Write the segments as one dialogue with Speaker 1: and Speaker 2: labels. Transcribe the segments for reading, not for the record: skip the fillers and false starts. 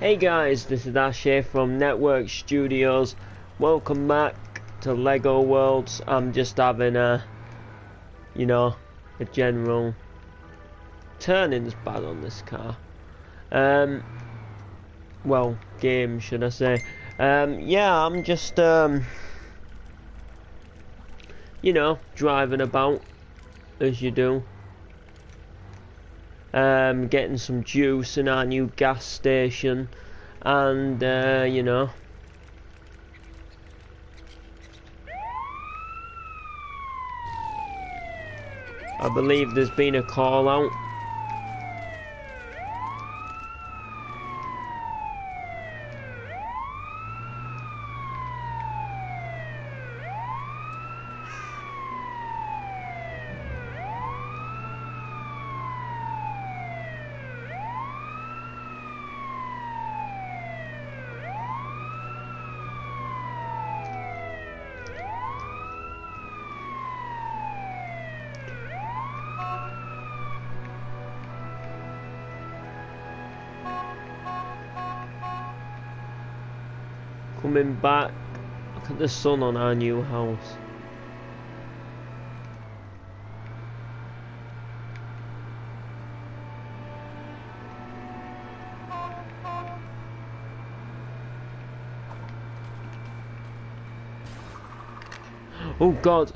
Speaker 1: Hey guys, this is Ash here from Network Studios. Welcome back to Lego Worlds. I'm just having a general turning's bad on this car. Well, game should I say. Yeah, I'm just driving about as you do. Getting some juice in our new gas station, and I believe there's been a call out. Coming back, look at the sun on our new house. Oh God.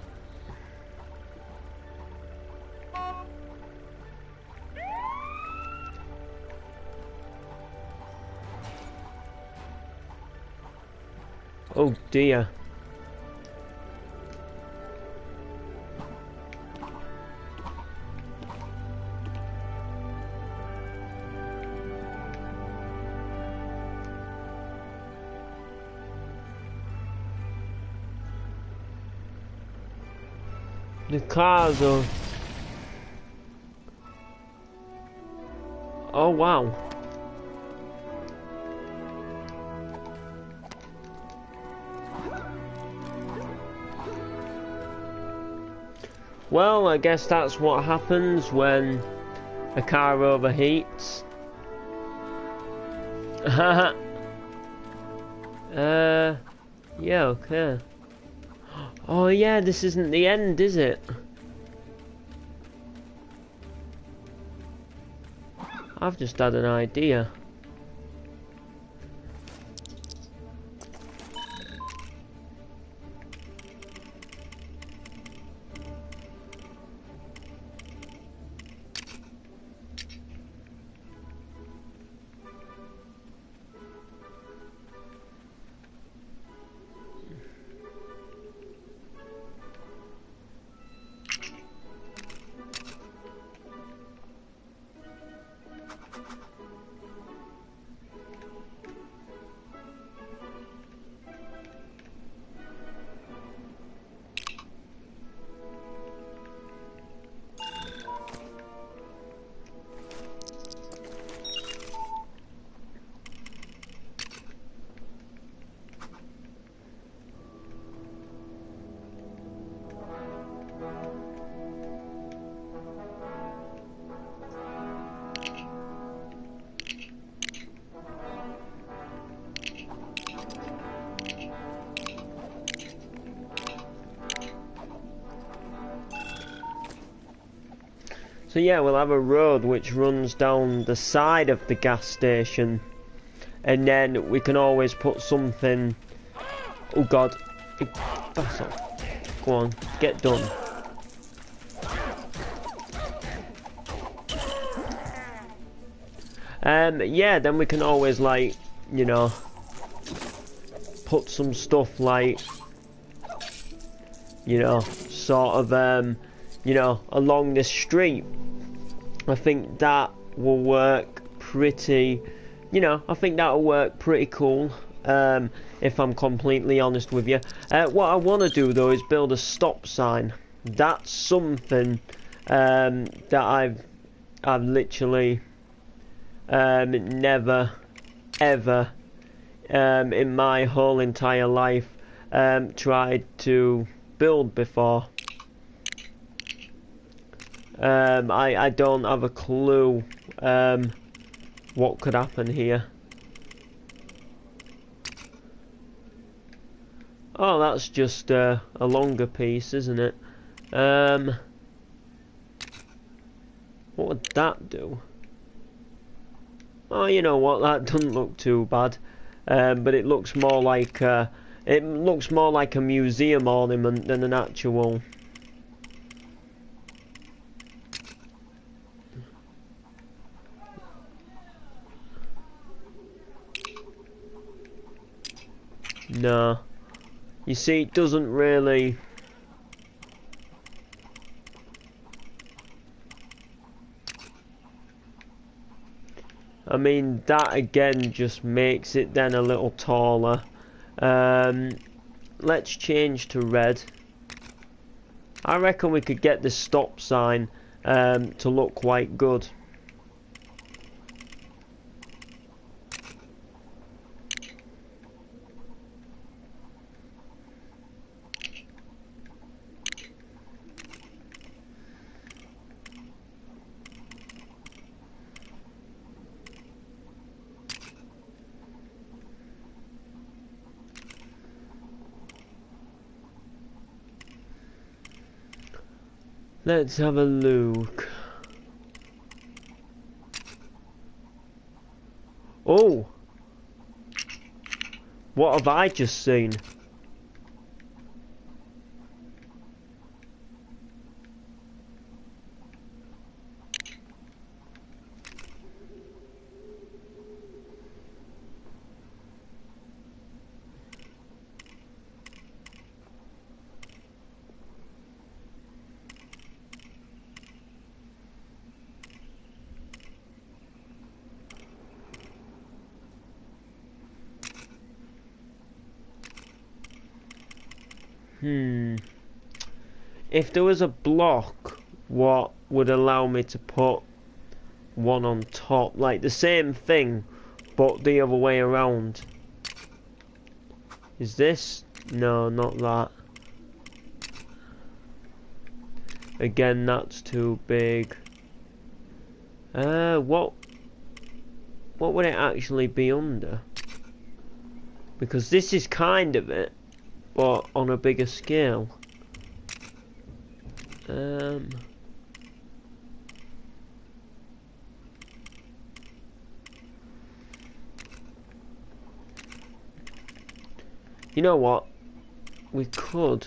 Speaker 1: Oh dear. The cars are... Oh wow. Well, I guess that's what happens when a car overheats. Yeah, okay. Oh yeah, this isn't the end, is it? I've just had an idea. So yeah, we'll have a road which runs down the side of the gas station, and then we can always put something... Oh God, that's all. Go on, get done. Yeah, then we can always, like, put some stuff like, sort of, along the street. I think that will work pretty, I think that'll work pretty cool, if I'm completely honest with you. What I want to do though is build a stop sign. That's something that I've literally never ever in my whole entire life tried to build before. I don't have a clue what could happen here. Oh, that's just a longer piece, isn't it? What would that do? Oh, you know what? That doesn't look too bad. But it looks more like a museum ornament than an actual. No. You see, it doesn't really. I mean, that again just makes it then a little taller. Let's change to red. I reckon we could get the stop sign to look quite good. Let's have a look. Oh! What have I just seen? If there was a block, what would allow me to put one on top? Like the same thing, but the other way around. Is this? No, not that. Again, that's too big. What would it actually be under? Because this is kind of it, but on a bigger scale. You know what? We could.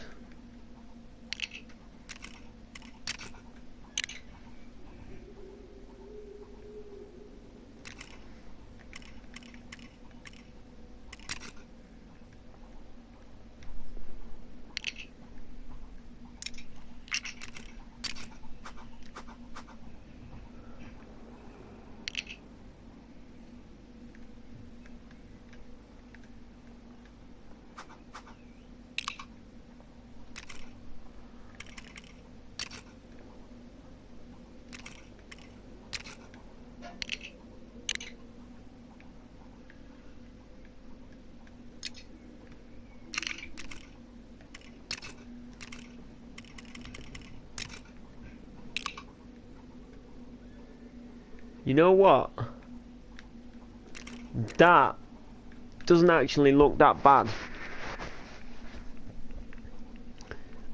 Speaker 1: You know what? That doesn't actually look that bad.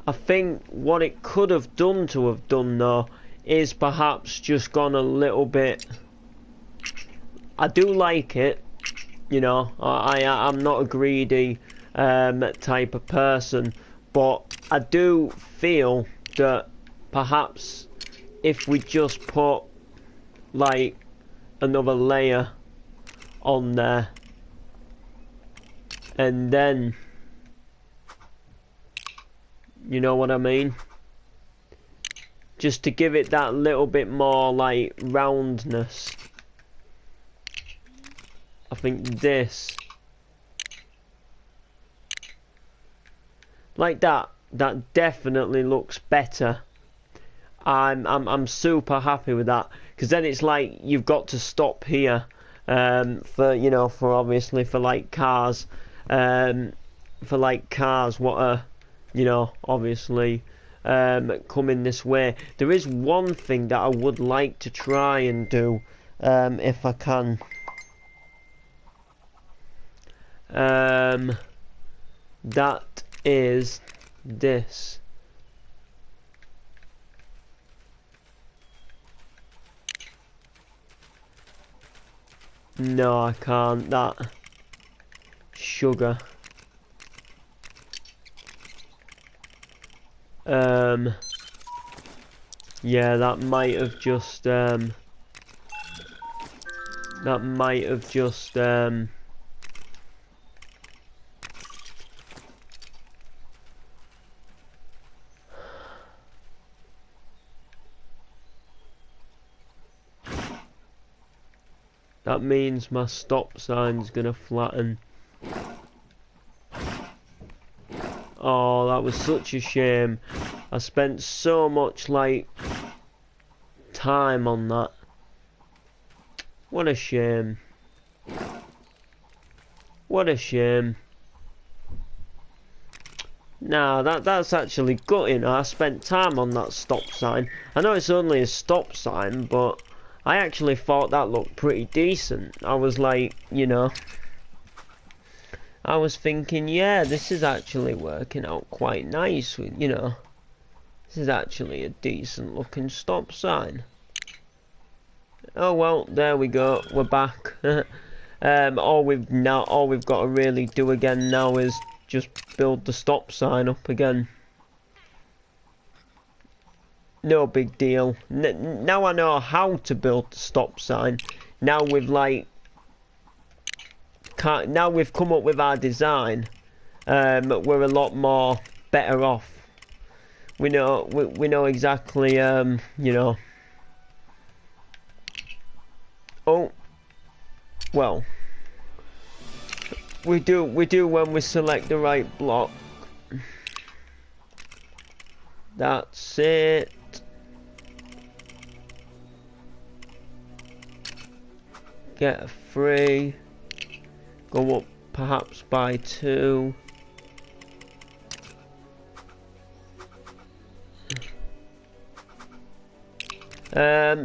Speaker 1: I think what it could have done though is perhaps just gone a little bit. I do like it, you know. I'm not a greedy type of person, but I do feel that perhaps if we just put like another layer on there and then, you know what I mean, just to give it that little bit more like roundness. I think this, like that definitely looks better. I'm super happy with that, because then it's like you've got to stop here for, you know, for obviously for like cars, what are, you know, obviously coming this way. There is one thing that I would like to try and do, if I can. That is this. No, I can't. That sugar. Yeah, that might have just that might have just that means my stop sign's gonna flatten. Oh, that was such a shame. I spent so much like time on that. What a shame. What a shame. Nah, that's actually gutting. I spent time on that stop sign. I know it's only a stop sign, but I actually thought that looked pretty decent. I was like, you know, I was thinking, yeah, this is actually working out quite nice. You know, this is actually a decent looking stop sign. Oh well, there we go. We're back. All we've got to really do again now is just build the stop sign up again. No big deal. Now I know how to build the stop sign. Now we've come up with our design. We're a lot more better off. We know exactly. You know. Oh, well. We do when we select the right block. That's it. Get a 3. Go up perhaps by 2.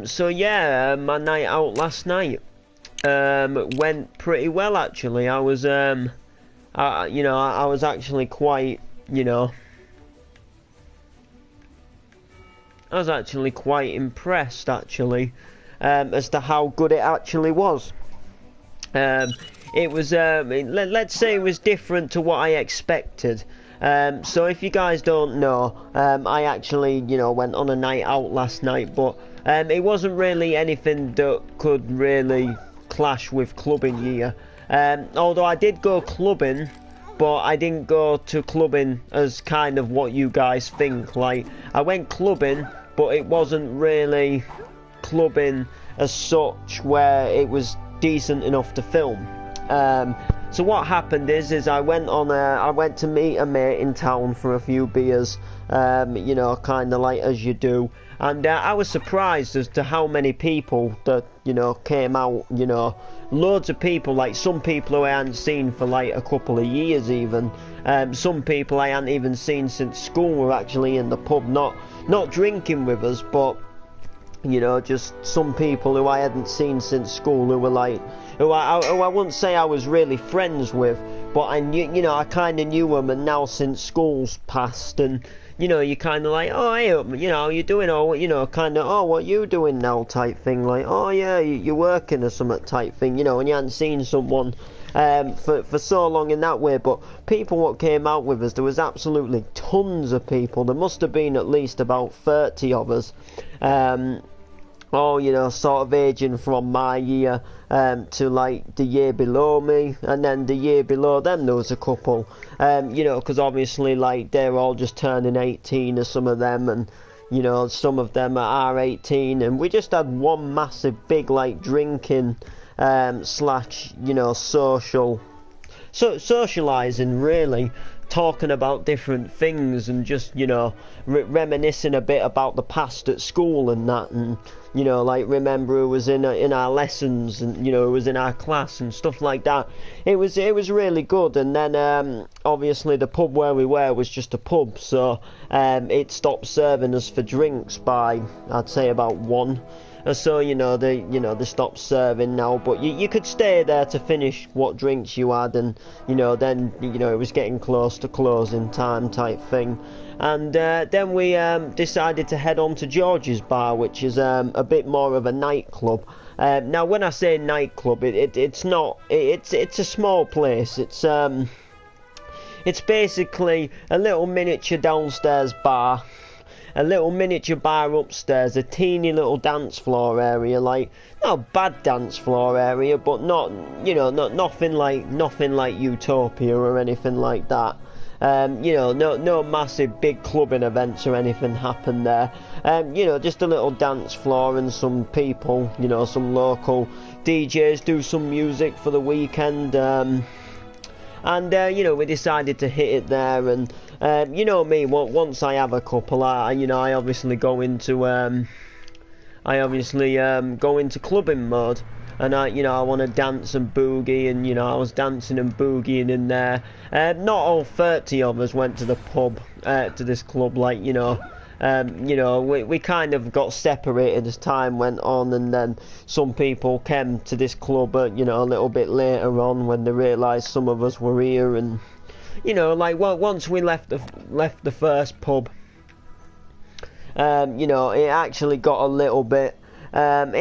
Speaker 1: So yeah, my night out last night went pretty well actually. I was you know, I was actually quite, you know, I was actually quite impressed actually as to how good it actually was. It was let's say it was different to what I expected. So if you guys don't know, I actually, you know, went on a night out last night, but it wasn't really anything that could really clash with clubbing year. Although I did go clubbing, but I didn't go to clubbing as kind of what you guys think. Like, I went clubbing, but it wasn't really clubbing as such where it was decent enough to film. So what happened is I went to meet a mate in town for a few beers, you know, kind of like as you do, and I was surprised as to how many people that, you know, came out. You know, loads of people, like some people who I hadn't seen for like a couple of years even. Some people I hadn't even seen since school were actually in the pub, not drinking with us, but you know, just some people who I hadn't seen since school, who were like, who I wouldn't say I was really friends with, but I knew, you know, I kind of knew them, and now since school's passed, and you know, you kind of like, oh hey, you know, how you doing, or you know, kind of, oh, what you doing now type thing, like, oh yeah, you're working or something type thing, you know, and you hadn't seen someone for so long in that way. But people what came out with us, there was absolutely tons of people. There must have been at least about 30 of us. All, you know, sort of aging from my year to like the year below me, and then the year below them there was a couple, you know, because obviously like they're all just turning 18 or some of them, and you know, some of them are 18, and we just had one massive big like drinking slash, you know, socializing really, talking about different things, and just, you know, reminiscing a bit about the past at school and that, and you know, like remember who was in our lessons, and you know, who was in our class and stuff like that. It was really good. And then obviously the pub where we were was just a pub, so it stopped serving us for drinks by, I'd say, about 1. so they stopped serving now. But you could stay there to finish what drinks you had, and then it was getting close to closing time type thing. And then we decided to head on to George's Bar, which is a bit more of a nightclub. Now, when I say nightclub, it's not. It's a small place. It's basically a little miniature downstairs bar, a little miniature bar upstairs, a teeny little dance floor area, like not a bad dance floor area, but not nothing like Utopia or anything like that. No massive big clubbing events or anything happen there. Just a little dance floor and some people, some local DJs do some music for the weekend. We decided to hit it there, and me, once I have a couple, I obviously go into go into clubbing mode, and I want to dance and boogie, and I was dancing and boogieing in there. Not all 30 of us went to the pub, to this club, we kind of got separated as time went on, and then some people came to this club, a little bit later on when they realised some of us were here, and once we left the first pub, it actually got a little bit. Sort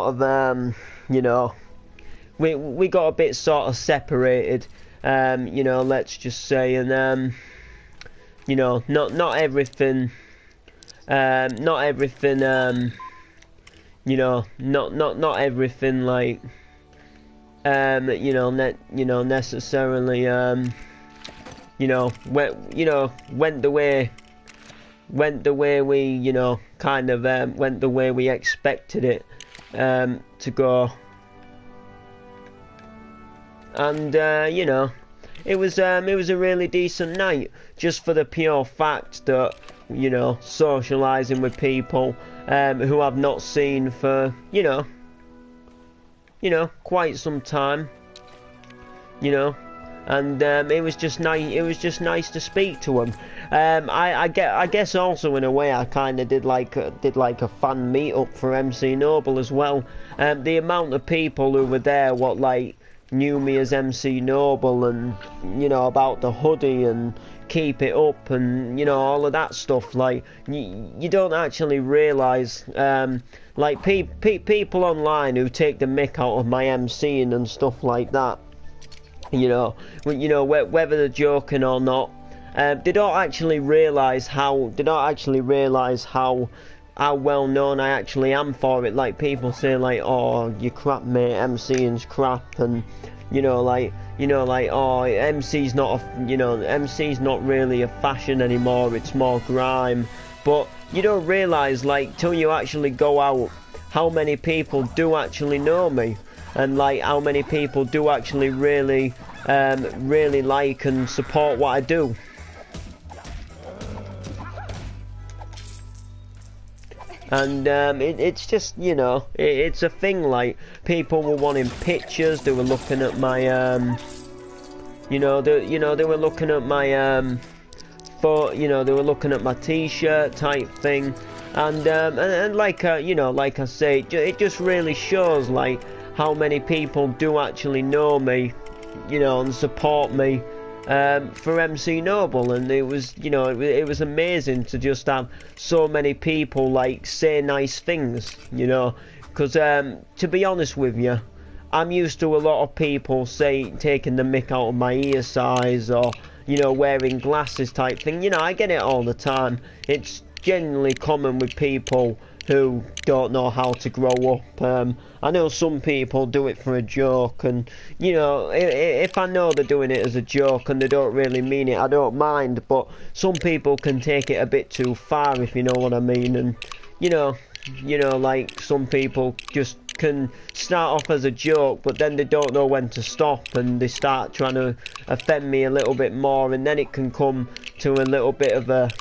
Speaker 1: of, we got a bit sort of separated, let's just say, and not everything, not everything like, necessarily, went the way we, kind of went the way we expected it to go. And it was a really decent night, just for the pure fact that socialising with people who I've not seen for quite some time, and it was just nice. It was just nice to speak to them. I guess also in a way I kind of did like a fan meetup for MC Noble as well. The amount of people who were there, knew me as MC Noble, and about the hoodie and keep it up, and all of that stuff. You don't actually realise, people online who take the mick out of my MCing and stuff like that. Whether they're joking or not, they don't actually realise how well known I actually am for it. Like, people say oh, you crap mate, MCing's crap, and oh, MC's not MC's not really a fashion anymore, it's more grime. But you don't realise, till you actually go out, how many people do actually know me, and how many people do actually really like and support what I do. And it's just, it's a thing. People were wanting pictures. They were looking at my they were looking at my they were looking at my t-shirt type thing, and like I say, it just really shows how many people do actually know me, and support me for MC Noble. And it was, it was amazing to just have so many people say nice things, because to be honest with you, I'm used to a lot of people taking the mick out of my ear size, or wearing glasses type thing. I get it all the time. It's generally common with people who don't know how to grow up. I know some people do it for a joke, and if I know they're doing it as a joke and they don't really mean it, I don't mind. But some people can take it a bit too far, if you know what I mean. And some people just can start off as a joke, but then they don't know when to stop, and they start trying to offend me a little bit more, and then it can come to a little bit of a,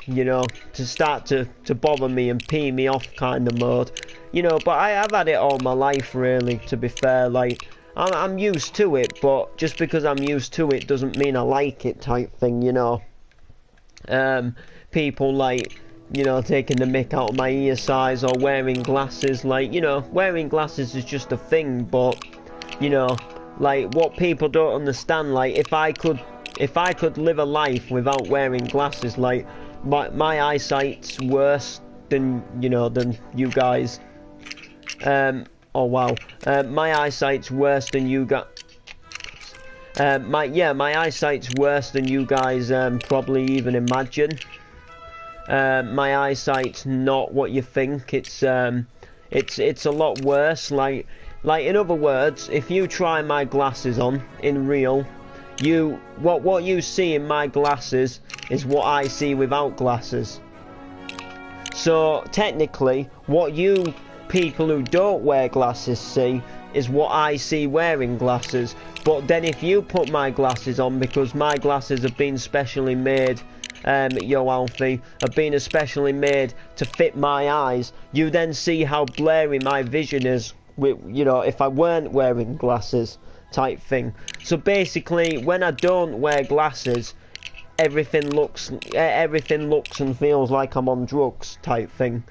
Speaker 1: to start to bother me and pee me off kind of mode. But I've had it all my life, really, to be fair. I'm used to it, but just because I'm used to it doesn't mean I like it type thing, People you know, taking the mick out of my ear size or wearing glasses. Like, you know, wearing glasses is just a thing, but, you know, like, what people don't understand, like, if I could live a life without wearing glasses, like, my eyesight's worse than, you know, than you guys. Oh wow, my eyesight's worse than you guys. My eyesight's worse than you guys probably even imagine. My eyesight's not what you think. It's a lot worse. Like in other words, if you try my glasses on in real, what you see in my glasses is what I see without glasses. So technically, what you people who don't wear glasses see is what I see wearing glasses. But then if you put my glasses on, because my glasses have been specially made, Yo Alfie, have been especially made to fit my eyes, you then see how blurry my vision is, with, you know, if I weren't wearing glasses, type thing. So basically, when I don't wear glasses, everything looks and feels like I'm on drugs, type thing.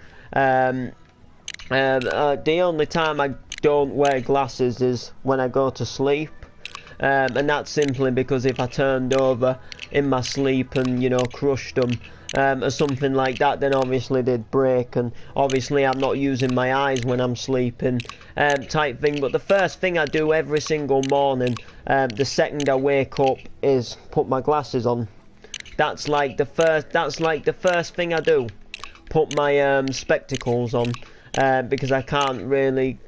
Speaker 1: The only time I don't wear glasses is when I go to sleep, and that's simply because if I turned over in my sleep and, you know, crushed them or something like that, then obviously they'd break, and obviously I'm not using my eyes when I'm sleeping, type thing. But the first thing I do every single morning, the second I wake up, is put my glasses on. That's like the first thing I do. Put my spectacles on. Because I can't really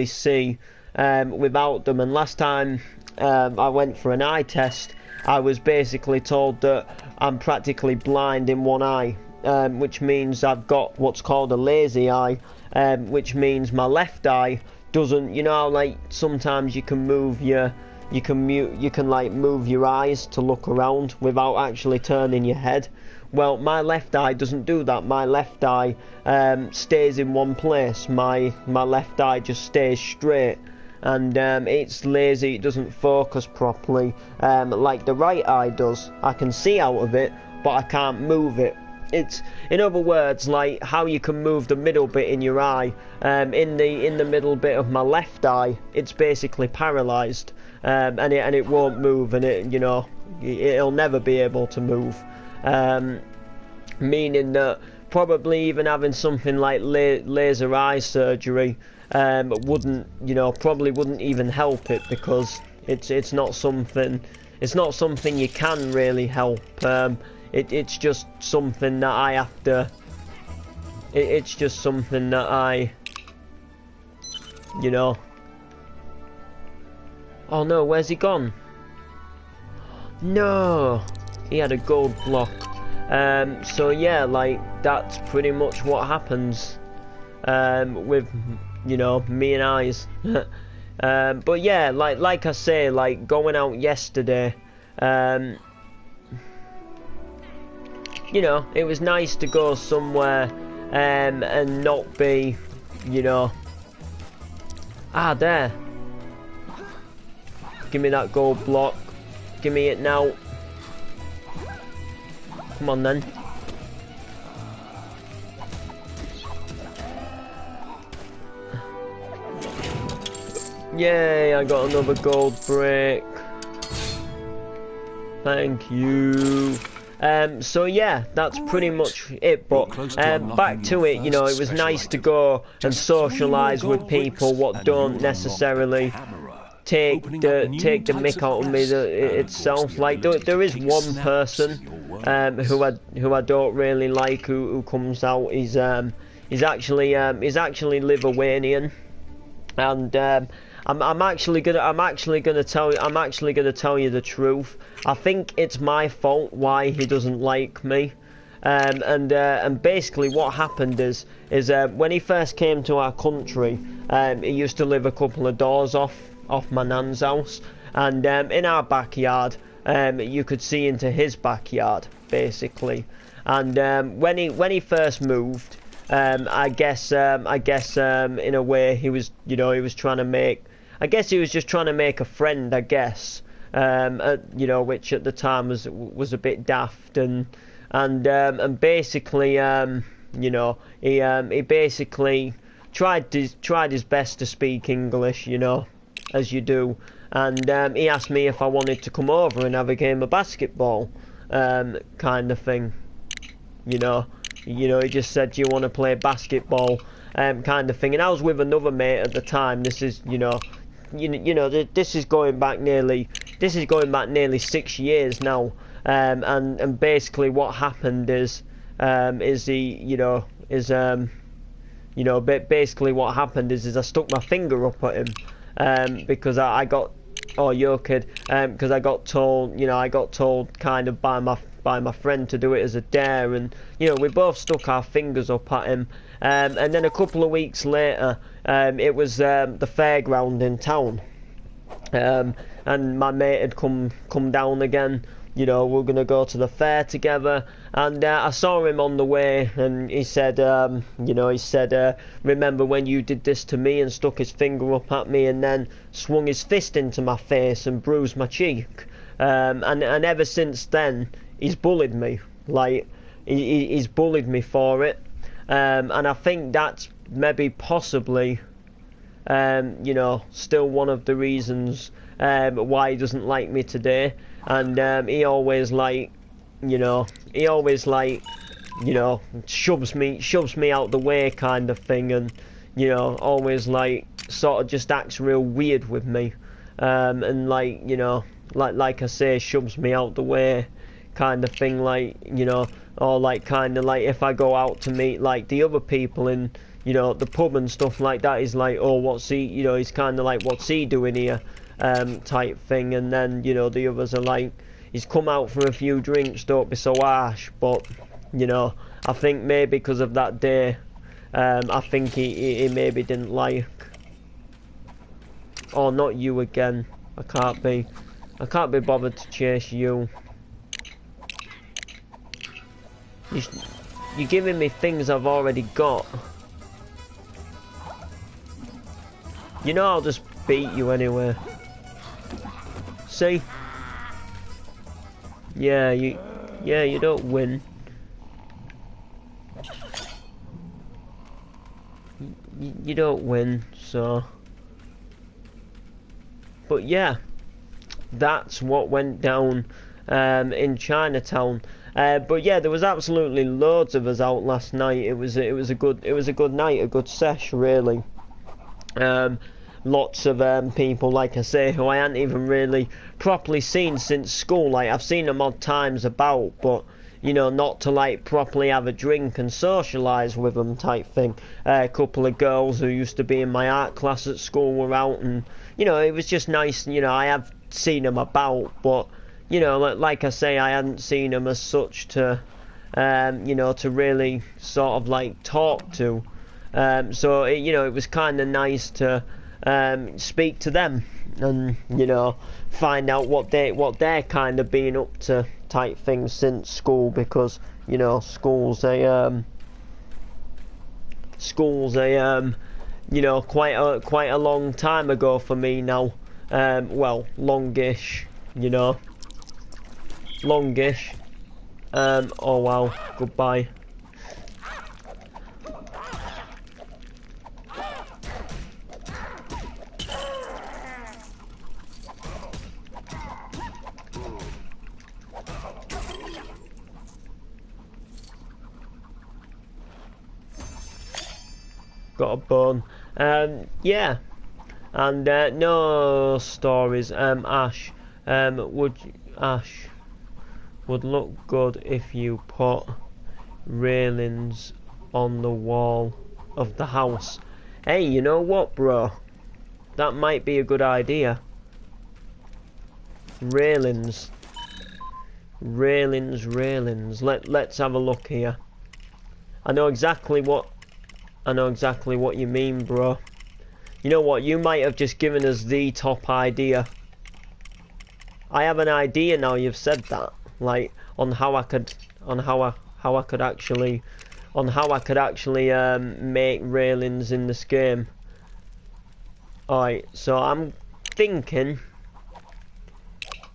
Speaker 1: see without them. And last time I went for an eye test, I was basically told that I'm practically blind in one eye, which means I've got what's called a lazy eye, which means my left eye doesn't, you know, like sometimes you can move your move your eyes to look around without actually turning your head. Well, my left eye doesn't do that. My left eye stays in one place. My left eye just stays straight, and it's lazy. It doesn't focus properly like the right eye does. I can see out of it, but I can't move it. It's, in other words, like how you can move the middle bit in your eye. In the middle bit of my left eye, it's basically paralysed, and it won't move, and it'll never be able to move. Meaning that probably even having something like laser eye surgery probably wouldn't even help it, because it's not something you can really help. It's just something that I have to. It's just something that I. Oh no, where's he gone? No, he had a gold block. So yeah, like that's pretty much what happens with me and eyes. But yeah, like I say, like going out yesterday, it was nice to go somewhere and not be, there. Give me that gold block. Give me it now. Come on then. Yay, I got another gold brick. Thank you. So yeah, that's pretty much it, but back to it, it was nice to go and socialise with people what don't necessarily take the mick out of me itself. Like there is one person who I don't really like who comes out. He's actually Lithuanian, and I'm actually gonna tell you the truth. I think it's my fault why he doesn't like me. And basically what happened is when he first came to our country, he used to live a couple of doors off my nan's house, and in our backyard you could see into his backyard basically. And when he first moved, I guess in a way he was trying to make, I guess he was just trying to make a friend, I guess, which at the time was a bit daft, and and basically, you know, he basically tried his best to speak English, you know, as you do, and he asked me if I wanted to come over and have a game of basketball, kind of thing, you know. He just said, "Do you want to play basketball?" Kind of thing. And I was with another mate at the time. This is, this is going back nearly 6 years now. And basically what happened is basically what happened is I stuck my finger up at him, because I got, oh, you're a kid, because I got told kind of by my friend to do it as a dare, and we both stuck our fingers up at him, and then a couple of weeks later, it was the fairground in town, and my mate had come down again. We're gonna go to the fair together, and I saw him on the way, and he said, remember when you did this to me, and stuck his finger up at me, and then swung his fist into my face and bruised my cheek, and ever since then he's bullied me, like he's bullied me for it, and I think that's maybe possibly, still one of the reasons why he doesn't like me today. And he always shoves me out the way, kind of thing, and always sort of just acts real weird with me, and like I say, shoves me out the way, kind of thing, or kind of if I go out to meet the other people in the pub and stuff like that, he's like, oh, what's he, he's kind of like, what's he doing here, type thing. And then the others are like, he's come out for a few drinks, don't be so harsh. But I think maybe because of that day, I think he maybe didn't like. Oh, not you again. I can't be bothered to chase you. You're giving me things I've already got. I'll just beat you anyway. See? Yeah, you don't win. You don't win, so. But yeah, that's what went down in Chinatown. But yeah, there was absolutely loads of us out last night. It was a good night, a good sesh, really. Lots of people, like I say, who I hadn't even really properly seen since school. I've seen them odd times about, but not to properly have a drink and socialise with them, type thing. A couple of girls who used to be in my art class at school were out, and it was just nice. I have seen them about, but like I say, I hadn't seen them as such to to really sort of talk to. So it was kind of nice to speak to them and find out what they're kind of been up to, type things, since school, because school's a quite a long time ago for me now. Well, longish, longish. Oh wow, goodbye. Got a bone. Yeah, and no stories. Ash would look good if you put railings on the wall of the house. Hey, you know what, bro? That might be a good idea. Railings. Let's have a look here. I know exactly what you mean, bro. You know what? You might have just given us the top idea. I have an idea now you've said that, on how I could actually make railings in this game. Alright, so I'm thinking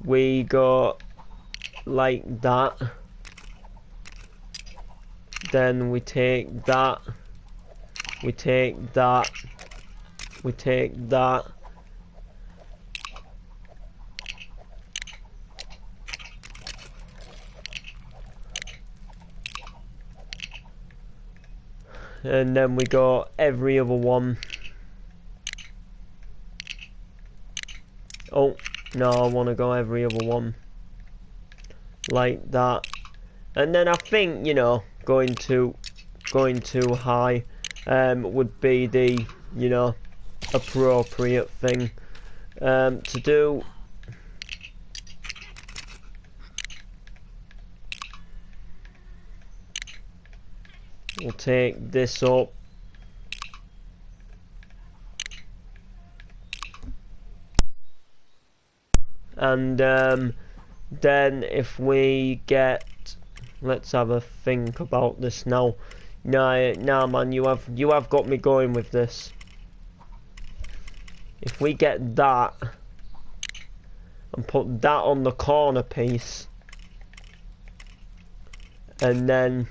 Speaker 1: we go like that. Then we take that. We take that. We take that. And then we got every other one. Oh, no, I want to go every other one. Like that. And then I think, you know, going too high would be the, you know, appropriate thing to do. We'll take this up. And then if we get, let's have a think about this now. Nah, man, you have got me going with this. If we get that and put that on the corner piece, and then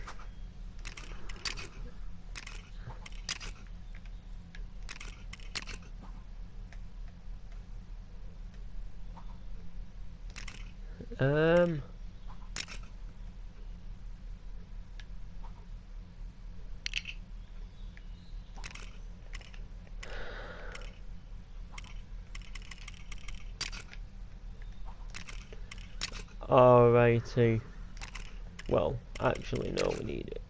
Speaker 1: alrighty. Well, actually, no, we need it.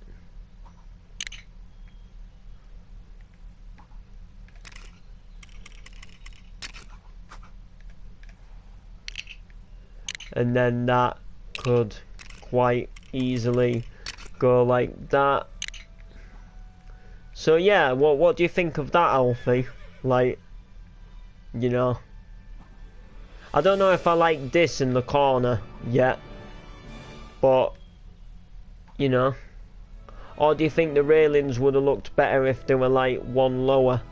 Speaker 1: And then that could quite easily go like that. So yeah, what do you think of that, Alfie? Like, you know, I don't know if I like this in the corner yet, but you know, or do you think the railings would have looked better if they were like one lower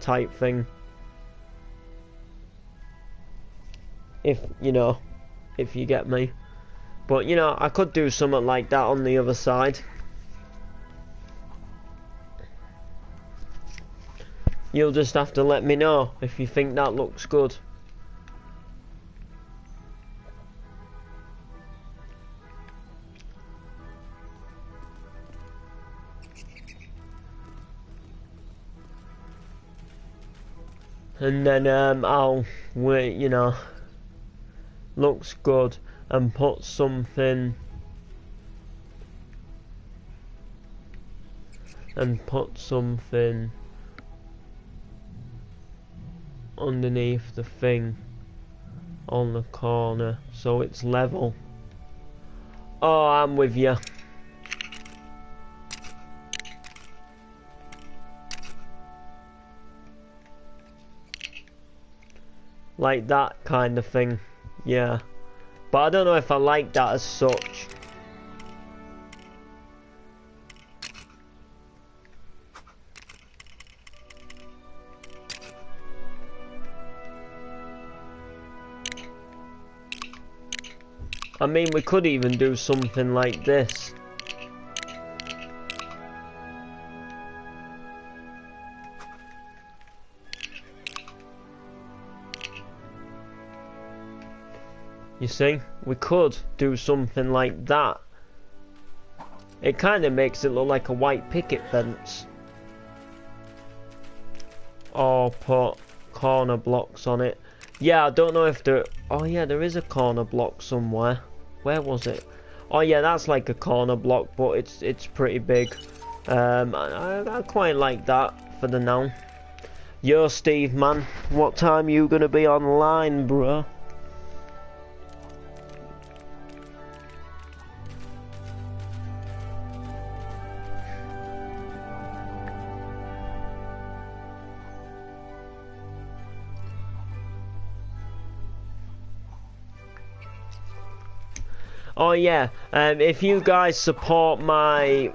Speaker 1: type thing? If you know, if you get me. But you know, I could do something like that on the other side. You'll just have to let me know if you think that looks good. And then I'll wait, you know, looks good, and put something underneath the thing on the corner so it's level. Oh, I'm with you. Like that kind of thing, yeah. But I don't know if I like that as such. I mean, we could even do something like this. You see, we could do something like that. It kind of makes it look like a white picket fence. Or put corner blocks on it. Yeah, I don't know if there... Oh yeah, there is a corner block somewhere. Where was it? Oh yeah, that's like a corner block, but it's pretty big. I quite like that for the now. Yo, Steve, man, what time you gonna be online, bro? Oh yeah, if you guys support my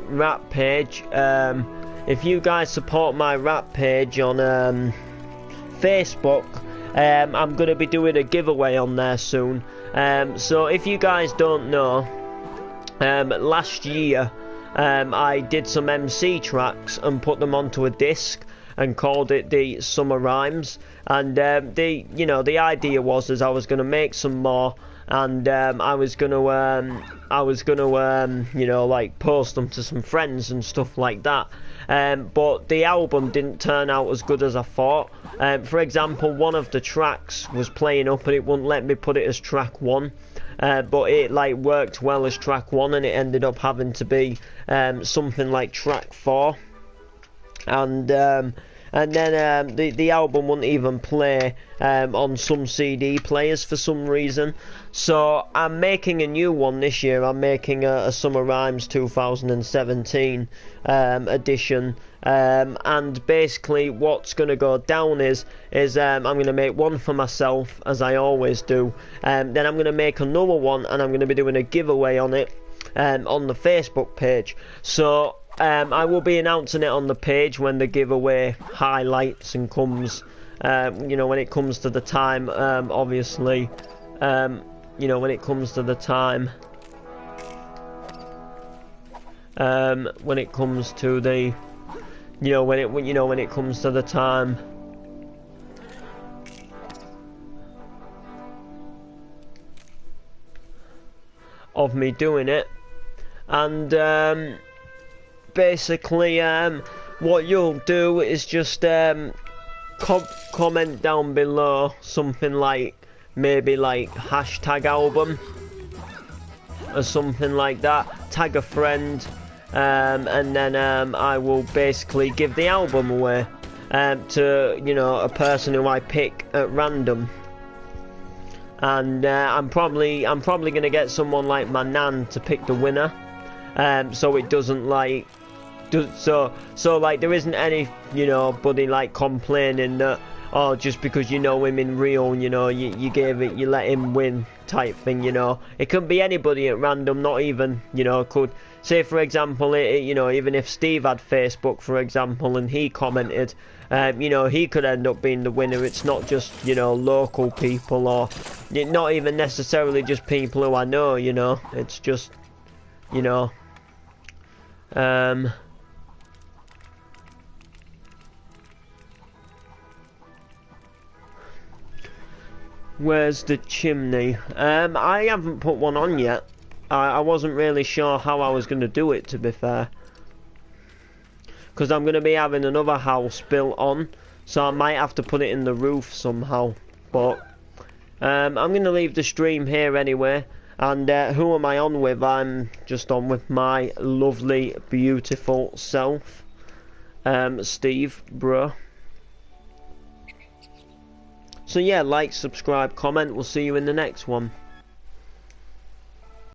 Speaker 1: rap page, if you guys support my rap page on Facebook, I'm gonna be doing a giveaway on there soon. So if you guys don't know, last year I did some MC tracks and put them onto a disc and called it the Summer Rhymes, and the idea was I was going to make some more, and I was going to like post them to some friends and stuff like that. But the album didn't turn out as good as I thought. For example, one of the tracks was playing up and it wouldn't let me put it as track 1. But it like worked well as track 1, and it ended up having to be something like track 4. And then the album wouldn't even play on some CD players for some reason. So I'm making a new one this year. I'm making a Summer Rhymes 2017 edition. And basically what's going to go down is I'm going to make one for myself, as I always do. Then I'm going to make another one, and I'm going to be doing a giveaway on it on the Facebook page. So I will be announcing it on the page when the giveaway highlights and comes, when it comes to the time, obviously, when it comes to the time, when it comes to the, when it comes to the time of me doing it. And basically what you'll do is just comment down below something like, maybe like #album or something like that, tag a friend, and then I will basically give the album away to a person who I pick at random. And I'm probably gonna get someone like my nan to pick the winner, so it doesn't like so like there isn't any buddy like complaining that, oh, just because you know him in real, you let him win type thing. It could be anybody at random, not even could say, for example, even if Steve had Facebook, for example, and he commented, he could end up being the winner. It's not just local people, or not even necessarily just people who I know. It's just where's the chimney? I haven't put one on yet. I wasn't really sure how I was going to do it, to be fair, because I'm going to be having another house built on, so I might have to put it in the roof somehow. But I'm going to leave the stream here anyway. And who am I on with? I'm just on with my lovely, beautiful self, Steve, bro. So yeah, like, subscribe, comment. We'll see you in the next one.